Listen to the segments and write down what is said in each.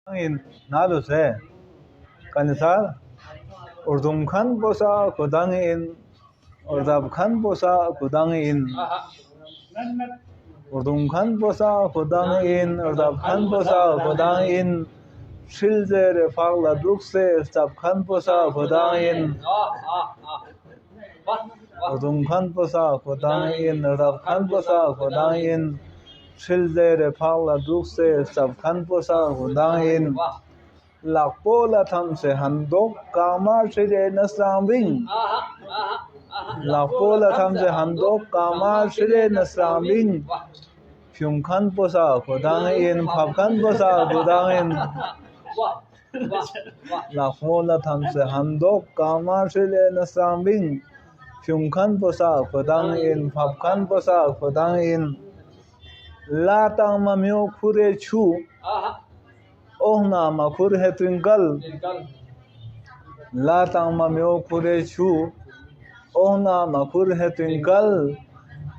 Naluse kanisar urdum khan bosa kudangin urdab khan bosa kudangin urdum khan bosa kudangin urdab khan bosa kudangin shilzere fagla dukse stab khan bosa kudangin urdum khan bosa kudangin urdab khan bosa kudangin shilzere fagla dukse stab khan bosa kudangin Lakpola thamse handok kama shire nasambing Lakpola thamse handok kama shire nasambing Fyumkhan posa kudangin phapkhan posa kudangin Lakpola thamse handok kama shire nasambing Fyumkhan posa kudangin phapkhan posa kudangin Latang mamyo khure chu Ohna makur hai twinkle Latang mamyo khure chu Ohna makur hai twinkle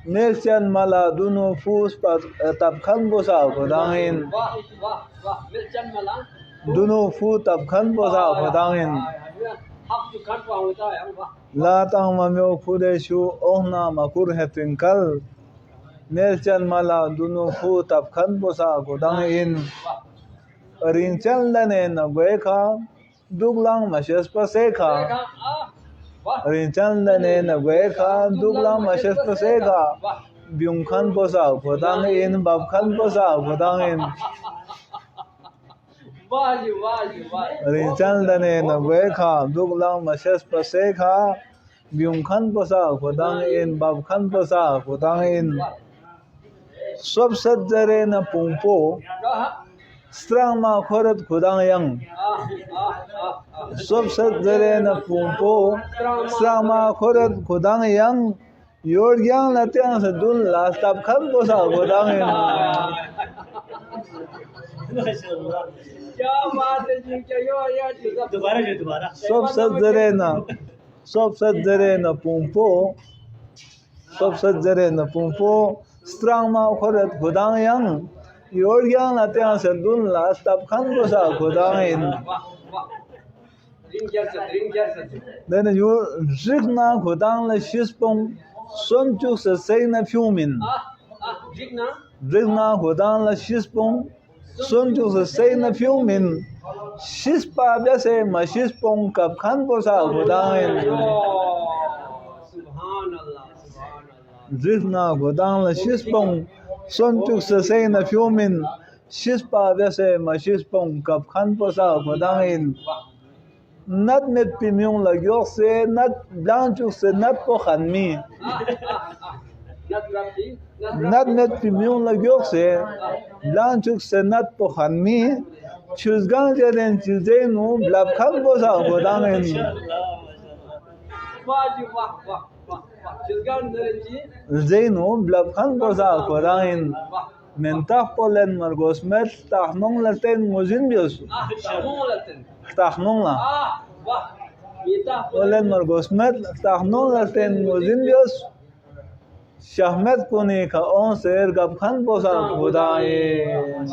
Milchan mala duno fus tabkhan bosa kudangin Duno fu tabkhan bosa kudangin Latang mamyo khure chu Ohna makur hai twinkle Milchan mala duno fu tabkhan bosa kudangin Rinchal lane na gweka duglang mashes paseka Rinchal lane na gweka duglang mashes paseka Byungkhan posa kudangin babkhan posa kudangin Rinchal lane na gweka duglang mashes paseka Byungkhan posa kudangin babkhan posa kudangin Sob sajjare na pungpo Strang ma khorat khudang yang Sob sajjare na pungpo Strang ma khorat khudang yang Yor gyang la tyang sa dun la stab khan posa khudang yang Sob sajjare na pungpo Sob sajjare na pungpo Strang ma khorat khudang yang Yor gyang la tyang sa dun la stab khan posa kudangin Then yor zik na kudang la shispong Som chuk sa say na fyumin Zik na kudang la shispong Som chuk sa say na fyumin Shispa byase ma shispong kap khan posa kudangin Zik na kudang la shispong Son chuk sa say na fyumin Shispa vyase ma shispong kap khan posa kudangin Nat met pimyong la gyok se nat blang chuk se nat po khan mi Nat met pimyong la gyok se blang chuk se nat po khan mi Chuzgang jaden chilze nu blab khan posa kudangin Zainu blab khan posa kudangin Mentah polen margos met tahnong laten nguzin bios Tahnong la Polen margos met tahnong laten nguzin bios Shahmet kuni ka on ser gab khan posa kudangin